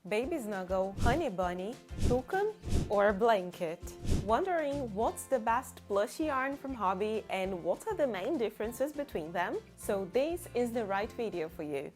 baby snuggle, honey bunny, Tukan, or blanket? Wondering what's the best plush yarn from Hobbii and what are the main differences between them? So this is the right video for you.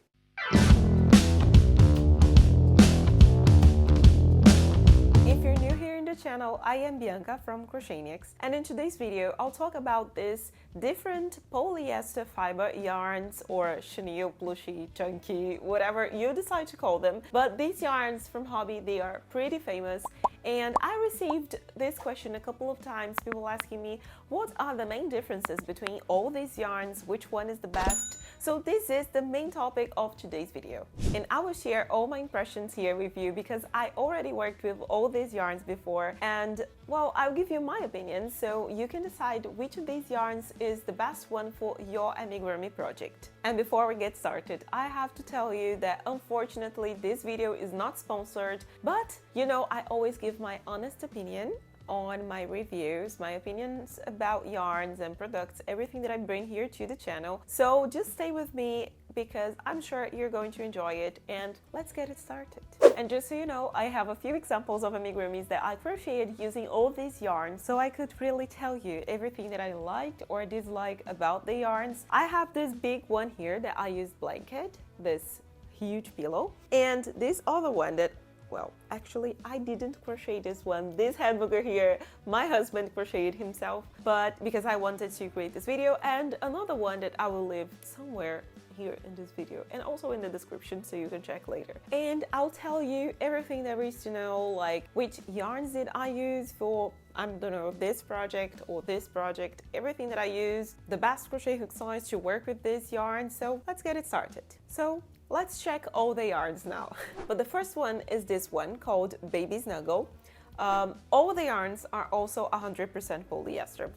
If you're new here in the channel, I am Bianca from Crochetniks, and in today's video I'll talk about these different polyester fiber yarns, or chenille, plushy, chunky, whatever you decide to call them. But these yarns from Hobbii, they are pretty famous, and I received this question a couple of times, people asking me what are the main differences between all these yarns, which one is the best. So this is the main topic of today's video, and I will share all my impressions here with you because I already worked with all these yarns before, and well, I'll give you my opinion so you can decide which of these yarns is the best one for your amigurumi project. And before we get started, I have to tell you that unfortunately this video is not sponsored, but you know, I always give my honest opinion on my reviews, my opinions about yarns and products, everything that I bring here to the channel. So just stay with me because I'm sure you're going to enjoy it, and let's get it started. And just so you know, I have a few examples of amigurumis that I crocheted using all these yarns, so I could really tell you everything that I liked or disliked about the yarns. I have this big one here that I use blanket, this huge pillow, and this other one that, well, actually I didn't crochet this one. This hamburger here, my husband crocheted himself, but because I wanted to create this video, and another one that I will leave somewhere here in this video and also in the description so you can check later. And I'll tell you everything there is to know, like which yarns did I use for, I don't know, this project or this project, everything that I use, the best crochet hook size to work with this yarn. So let's get it started. So let's check all the yarns now. But the first one is this one called Baby Snuggle. All the yarns are also 100% polyester.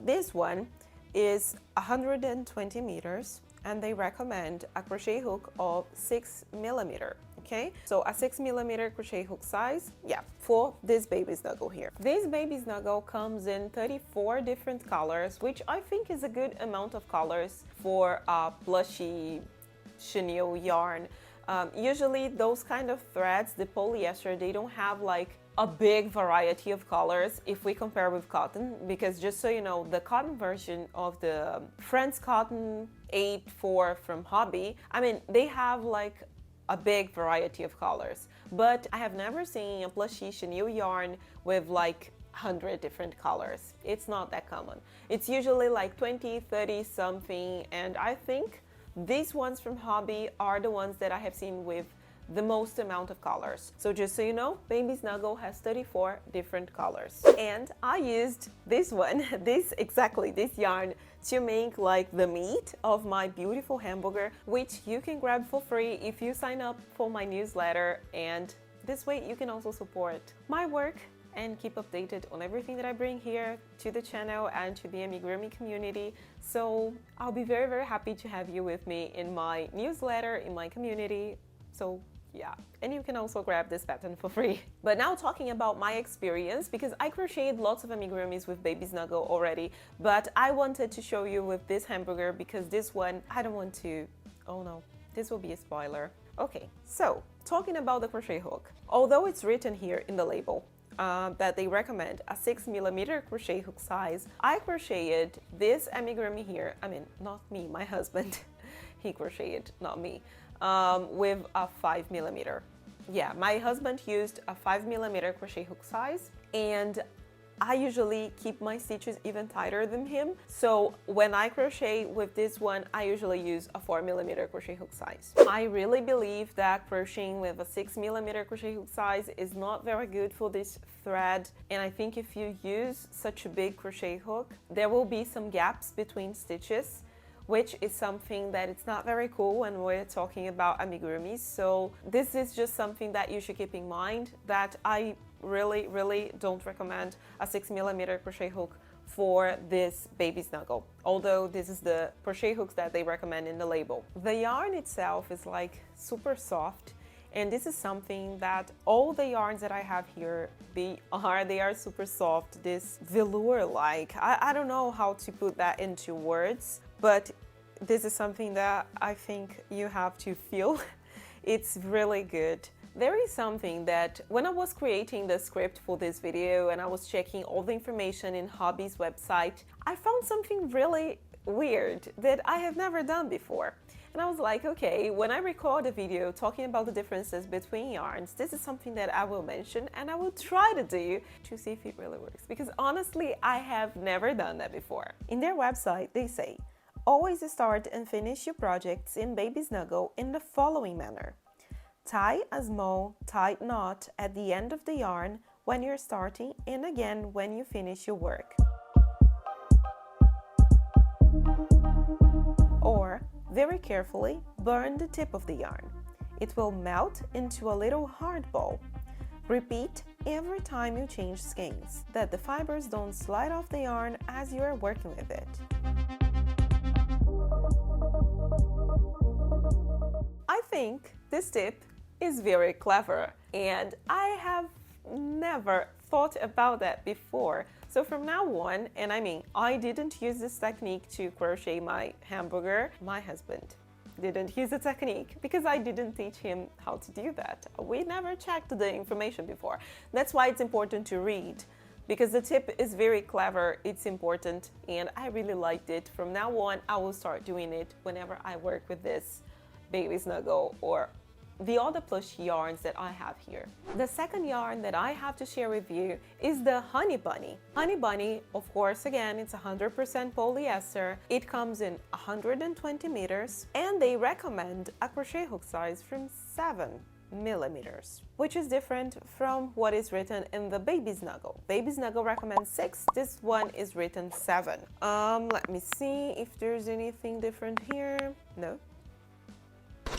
This one is 120 meters, and they recommend a crochet hook of 6 millimeter. Okay, so a 6 millimeter crochet hook size, yeah, for this baby snuggle here. This baby snuggle comes in 34 different colors, which I think is a good amount of colors for a plushy chenille yarn. Usually those kind of threads, the polyester, they don't have like a big variety of colors if we compare with cotton, because just so you know, the cotton version of the France Cotton 8-4 from Hobbii, I mean, they have like a big variety of colors, but I have never seen a plushy chenille yarn with like 100 different colors. It's not that common. It's usually like 20, 30 something, and I think these ones from Hobbii are the ones that I have seen with the most amount of colors. So just so you know, Baby Snuggle has 34 different colors. And I used this one, this yarn, to make like the meat of my beautiful hamburger, which you can grab for free if you sign up for my newsletter, and this way you can also support my work and keep updated on everything that I bring here to the channel and to the amigurumi community. So I'll be very, very happy to have you with me in my newsletter, in my community. So yeah, and you can also grab this pattern for free. But now talking about my experience, because I crocheted lots of amigurumis with Baby Snuggle already, but I wanted to show you with this hamburger because this one, I don't want to, oh no, this will be a spoiler. Okay, so talking about the crochet hook, although it's written here in the label that they recommend a 6 millimeter crochet hook size, I crocheted this amigurumi here, I mean, not me, my husband, he crocheted, not me, with a 5 millimeter. Yeah, my husband used a 5 millimeter crochet hook size, and I usually keep my stitches even tighter than him. So when I crochet with this one, I usually use a 4 millimeter crochet hook size. I really believe that crocheting with a 6 millimeter crochet hook size is not very good for this thread. And I think if you use such a big crochet hook, there will be some gaps between stitches, which is something that it's not very cool when we're talking about amigurumis. So this is just something that you should keep in mind, that I really don't recommend a 6 millimeter crochet hook for this Baby Snuggle, although this is the crochet hooks that they recommend in the label. The yarn itself is like super soft, and this is something that all the yarns that I have here, they are super soft, this velour like. I don't know how to put that into words, but this is something that I think you have to feel. It's really good. There is something that when I was creating the script for this video and I was checking all the information in Hobbie's website, I found something really weird that I have never done before. And I was like, okay, when I record a video talking about the differences between yarns, this is something that I will mention and I will try to do to see if it really works. Because honestly, I have never done that before. In their website, they say, always start and finish your projects in Baby Snuggle in the following manner. Tie a small tight knot at the end of the yarn when you're starting and again when you finish your work. Or, very carefully, burn the tip of the yarn. It will melt into a little hard ball. Repeat every time you change skeins, that the fibers don't slide off the yarn as you are working with it. I think this tip is very clever and I have never thought about that before. So from now on, and I mean, I didn't use this technique to crochet my hamburger. My husband didn't use the technique because I didn't teach him how to do that. We never checked the information before. That's why it's important to read, because the tip is very clever, it's important, and I really liked it. From now on, I will start doing it whenever I work with this Baby Snuggle or the other plush yarns that I have here. The second yarn that I have to share with you is the Honey Bunny. Honey Bunny, of course, again, it's 100% polyester. It comes in 120 meters and they recommend a crochet hook size from 7 millimeters, which is different from what is written in the Baby Snuggle. Baby Snuggle recommends 6, this one is written 7. Let me see if there's anything different here. No,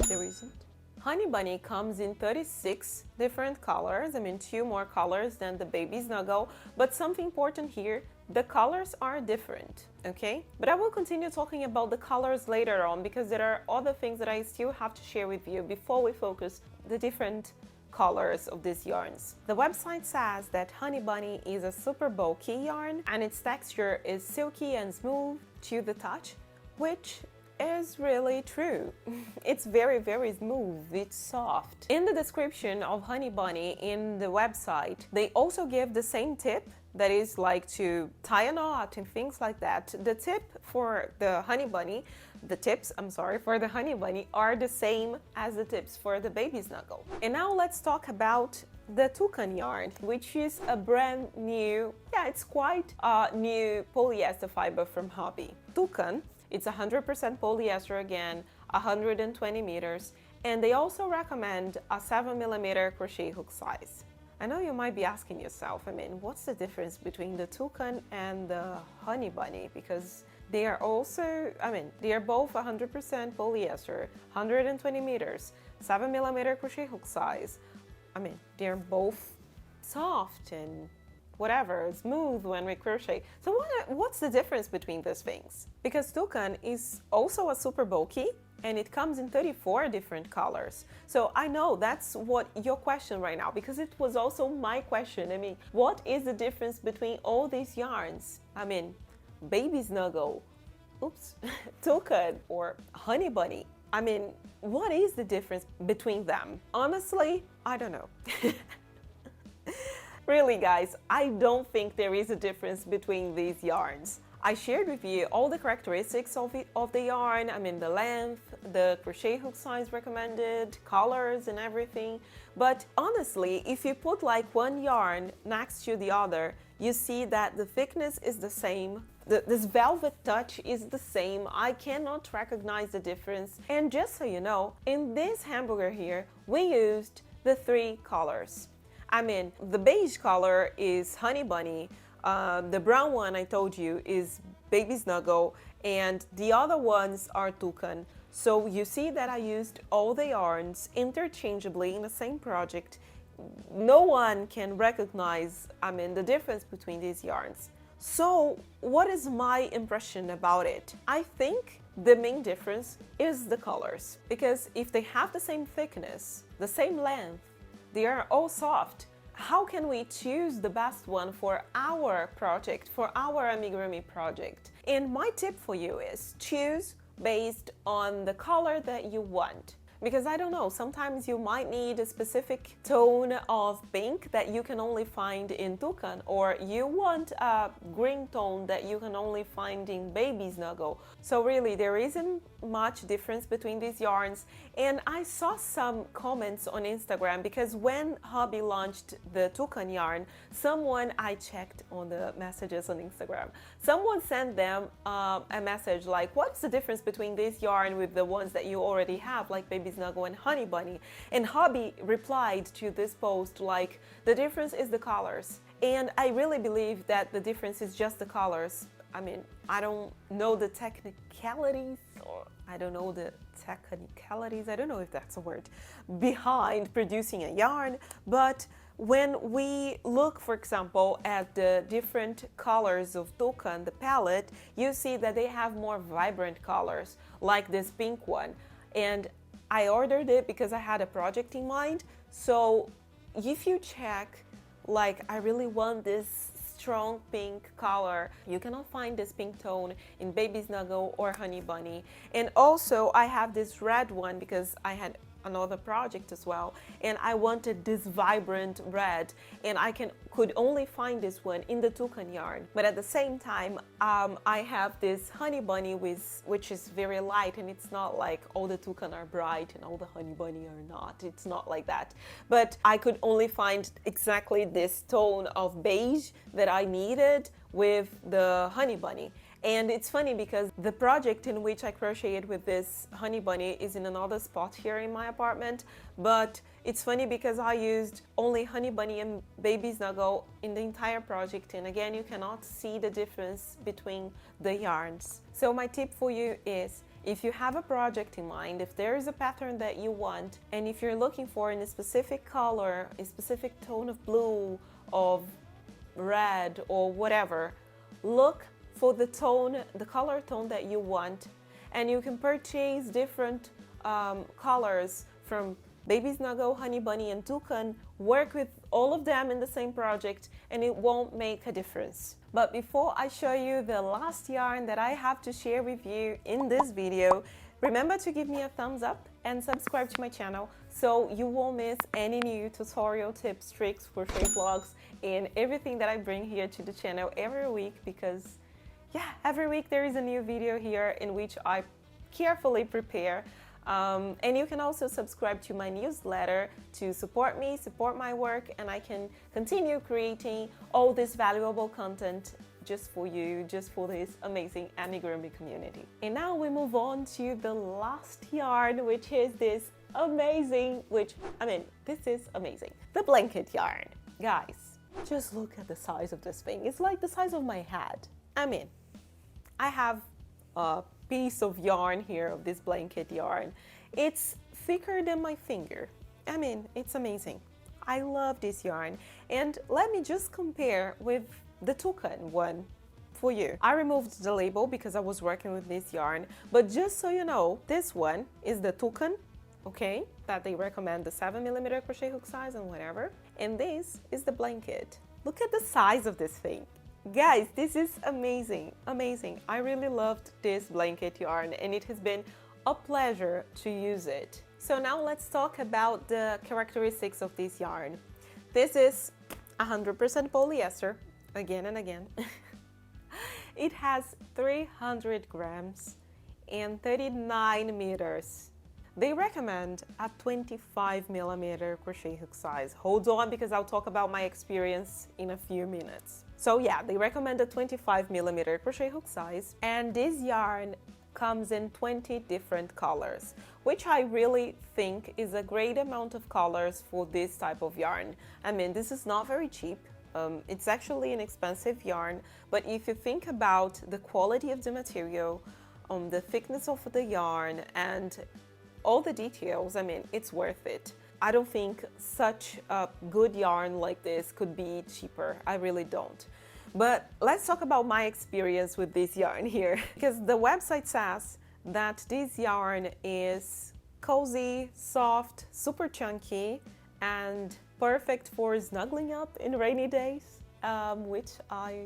there isn't. Honey Bunny comes in 36 different colors, I mean 2 more colors than the Baby Snuggle, but something important here, the colors are different, okay? But I will continue talking about the colors later on because there are other things that I still have to share with you before we focus the different colors of these yarns. The website says that Honey Bunny is a super bulky yarn and its texture is silky and smooth to the touch, which is really true. It's very, very smooth, it's soft. In the description of Honey Bunny in the website, they also give the same tip that is like to tie a knot and things like that. The tip for the Honey Bunny, the tips, I'm sorry, for the Honey Bunny are the same as the tips for the Baby Snuggle. And now let's talk about the Tukan yarn, which is a brand new, yeah, it's quite a new polyester fiber from Hobbii. Tukan, it's 100% polyester again, 120 meters, and they also recommend a 7 millimeter crochet hook size. I know you might be asking yourself, I mean, what's the difference between the Tukan and the Honey Bunny? Because they are also, I mean, they are both 100% polyester, 120 meters, 7 millimeter crochet hook size. I mean, they're both soft and whatever, smooth when we crochet. So what's the difference between these things? Because Tukan is also a super bulky and it comes in 34 different colors. So I know that's what your question right now, because it was also my question. I mean, what is the difference between all these yarns? I mean, Baby Snuggle, oops, Tukan or Honey Bunny. I mean, what is the difference between them? Honestly, I don't know. Really, guys, I don't think there is a difference between these yarns. I shared with you all the characteristics of the yarn, I mean the length, the crochet hook size recommended, colors and everything. But honestly, if you put like one yarn next to the other, you see that the thickness is the same, this velvet touch is the same. I cannot recognize the difference. And just so you know, in this hamburger here, we used the 3 colors. I mean, the beige color is Honey Bunny, the brown one I told you is Baby Snuggle, and the other ones are Tukan. So you see that I used all the yarns interchangeably in the same project. No one can recognize, I mean, the difference between these yarns. So what is my impression about it? I think the main difference is the colors, because if they have the same thickness, the same length, they are all soft. How can we choose the best one for our project, for our amigurumi project? And my tip for you is choose based on the color that you want. Because I don't know, sometimes you might need a specific tone of pink that you can only find in Tukan, or you want a green tone that you can only find in Baby Snuggle. So really, there isn't much difference between these yarns. And I saw some comments on Instagram because when Hobbii launched the Tukan yarn, I checked on the messages on Instagram, someone sent them a message like, what's the difference between this yarn with the ones that you already have, like Baby Snuggle and Honey Bunny? And Hobbii replied to this post like, the difference is the colors. And I really believe that the difference is just the colors. I mean, I don't know the technicalities, or I don't know if that's a word, behind producing a yarn, but when we look, for example, at the different colors of Tukan, the palette, you see that they have more vibrant colors, like this pink one. And I ordered it because I had a project in mind. So if you check, like, I really want this strong pink color, you cannot find this pink tone in Baby Snuggle or Honey Bunny. And also I have this red one because I had another project as well, and I wanted this vibrant red, and I could only find this one in the Tukan yarn. But at the same time, I have this Honey Bunny which is very light, and it's not like all the Tukan are bright and all the Honey Bunny are not. It's not like that. But I could only find exactly this tone of beige that I needed with the Honey Bunny. And it's funny because the project in which I crocheted with this Honey Bunny is in another spot here in my apartment, but it's funny because I used only Honey Bunny and Baby Snuggle in the entire project, and again, you cannot see the difference between the yarns. So my tip for you is, if you have a project in mind, if there is a pattern that you want, and if you're looking for in a specific color, a specific tone of blue, of red, or whatever, look for the tone, the color tone that you want, and you can purchase different colors from Baby Snuggle, Honey Bunny, and Tukan. Work with all of them in the same project and it won't make a difference. But before I show you the last yarn that I have to share with you in this video, remember to give me a thumbs up and subscribe to my channel so you won't miss any new tutorial tips, tricks, crochet vlogs, and everything that I bring here to the channel every week, because yeah, every week there is a new video here in which I carefully prepare. And you can also subscribe to my newsletter to support me, support my work, and I can continue creating all this valuable content just for you, just for this amazing amigurumi community. And now we move on to the last yarn, which is this amazing, this is amazing. The blanket yarn. Guys, just look at the size of this thing. It's like the size of my head. I have a piece of yarn here, of this blanket yarn. It's thicker than my finger. It's amazing. I love this yarn. And let me just compare with the Tukan one for you. I removed the label because I was working with this yarn, but just so you know, this one is the Tukan, okay, that they recommend, the 7mm crochet hook size and whatever. And this is the blanket. Look at the size of this thing. Guys, this is amazing, amazing. I really loved this blanket yarn and it has been a pleasure to use it. So now let's talk about the characteristics of this yarn. This is 100% polyester, again and again. It has 300 grams and 39 meters. They recommend a 25mm crochet hook size. Hold on, because I'll talk about my experience in a few minutes. So yeah, they recommend a 25mm crochet hook size, and this yarn comes in 20 different colors, which I really think is a great amount of colors for this type of yarn. This is not very cheap. It's actually an expensive yarn, but if you think about the quality of the material, the thickness of the yarn, and all the details, it's worth it. I don't think such a good yarn like this could be cheaper. I really don't. But let's talk about my experience with this yarn here, because the website says that this yarn is cozy, soft, super chunky, and perfect for snuggling up in rainy days, which I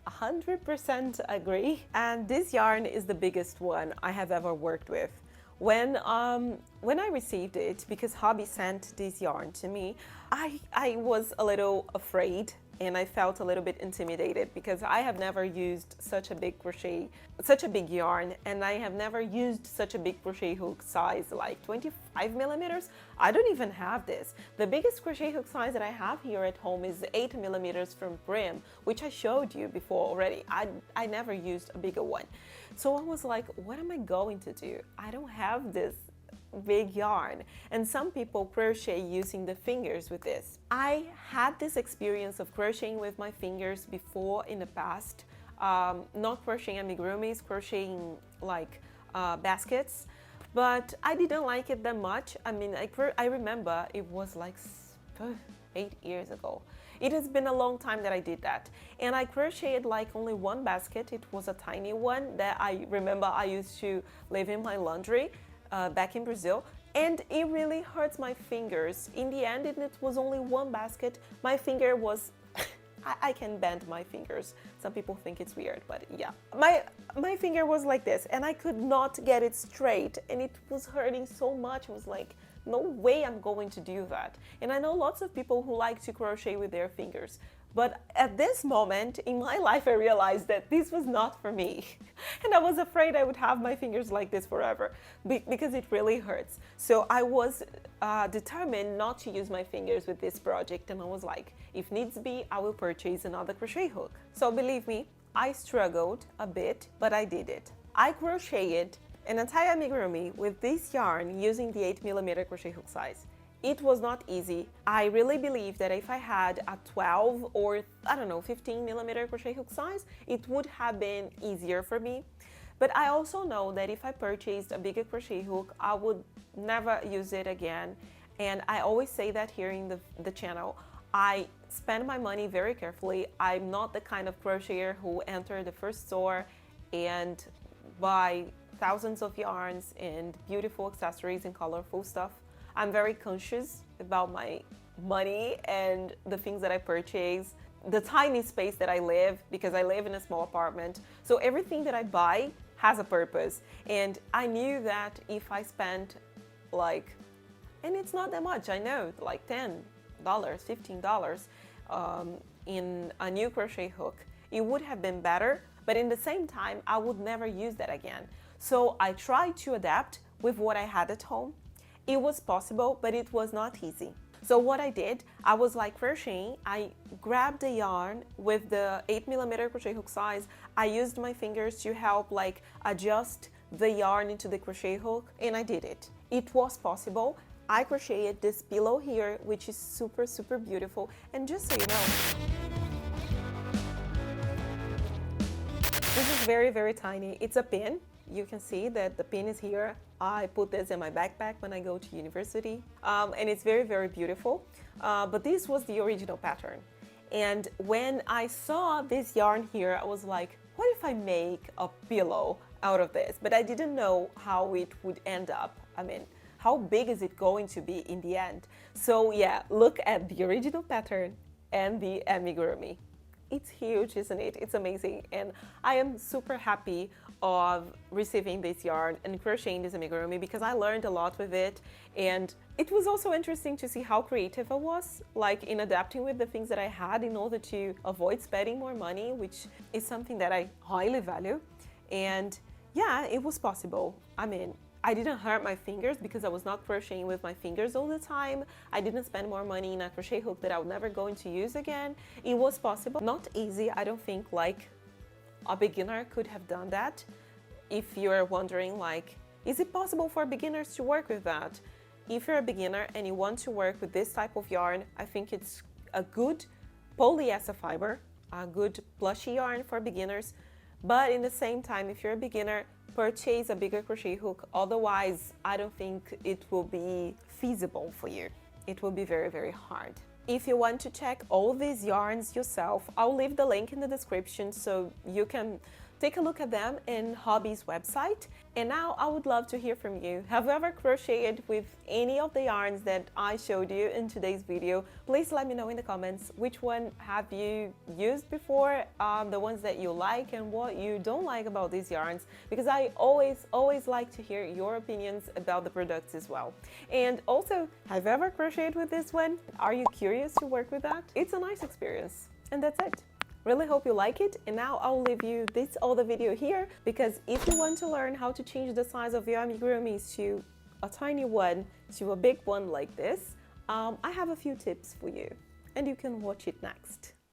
100% agree. And this yarn is the biggest one I have ever worked with. When I received it, because Hobbii sent this yarn to me, I was a little afraid and I felt a little bit intimidated because I have never used such a big yarn, and I have never used such a big crochet hook size, like 25 millimeters. I don't even have this. The biggest crochet hook size that I have here at home is 8 millimeters from Brim, which I showed you before already. I never used a bigger one. So I was like, what am I going to do? I don't have this big yarn, and some people crochet using the fingers with this. I had this experience of crocheting with my fingers before in the past, not crocheting amigurumis, crocheting like baskets, but I didn't like it that much. I mean, I remember it was like 8 years ago. It has been a long time that I did that, and I crocheted like only one basket. It was a tiny one that I remember I used to leave in my laundry back in Brazil, and it really hurts my fingers. In the end, it was only one basket. My finger was I can bend my fingers. Some people think it's weird, but yeah. My finger was like this, and I could not get it straight, and it was hurting so much. I was like, no way I'm going to do that. And I know lots of people who like to crochet with their fingers, but at this moment in my life, I realized that this was not for me. And I was afraid I would have my fingers like this forever because it really hurts. So I was determined not to use my fingers with this project. And I was like, if needs be, I will purchase another crochet hook. So believe me, I struggled a bit, but I did it. I crocheted an entire amigurumi with this yarn using the 8 millimeter crochet hook size. It was not easy. I really believe that if I had a 12 or, I don't know, 15 millimeter crochet hook size, it would have been easier for me. But I also know that if I purchased a bigger crochet hook, I would never use it again. And I always say that here in the channel. I spend my money very carefully. I'm not the kind of crocheter who enter the first store and buy thousands of yarns and beautiful accessories and colorful stuff. I'm very conscious about my money and the things that I purchase, the tiny space that I live, because I live in a small apartment. So everything that I buy has a purpose. And I knew that if I spent like, and it's not that much, I know, like $10, $15 in a new crochet hook, it would have been better, but in the same time, I would never use that again. So I tried to adapt with what I had at home. It was possible, but it was not easy. So what I did, I was like crocheting. I grabbed the yarn with the 8 millimeter crochet hook size. I used my fingers to help like adjust the yarn into the crochet hook, and I did it. It was possible. I crocheted this pillow here, which is super, super beautiful. And just so you know, this is very, very tiny. It's a pin. You can see that the pin is here. I put this in my backpack when I go to university, and it's very, very beautiful. But this was the original pattern. And when I saw this yarn here, I was like, what if I make a pillow out of this? But I didn't know how it would end up. I mean, how big is it going to be in the end? So yeah, look at the original pattern and the amigurumi. It's huge, isn't it? It's amazing. And I am super happy of receiving this yarn and crocheting this amigurumi because I learned a lot with it. And it was also interesting to see how creative I was, like in adapting with the things that I had in order to avoid spending more money, which is something that I highly value. And yeah, it was possible. I mean, I didn't hurt my fingers because I was not crocheting with my fingers all the time. I didn't spend more money in a crochet hook that I was never going to use again. It was possible. Not easy. I don't think like a beginner could have done that. If you're wondering like, is it possible for beginners to work with that? If you're a beginner and you want to work with this type of yarn, I think it's a good polyester fiber, a good plushy yarn for beginners. But in the same time, if you're a beginner, purchase a bigger crochet hook. Otherwise, I don't think it will be feasible for you. It will be very, very hard. If you want to check all these yarns yourself, I'll leave the link in the description so you can Take a look at them in Hobbie's website. And now I would love to hear from you. Have you ever crocheted with any of the yarns that I showed you in today's video? Please let me know in the comments which one have you used before, the ones that you like and what you don't like about these yarns, because I always like to hear your opinions about the products as well. And also, have you ever crocheted with this one? Are you curious to work with that? It's a nice experience. And that's it. Really hope you like it, and now I'll leave you this other video here, because if you want to learn how to change the size of your amigurumis to a tiny one to a big one like this, I have a few tips for you, and you can watch it next.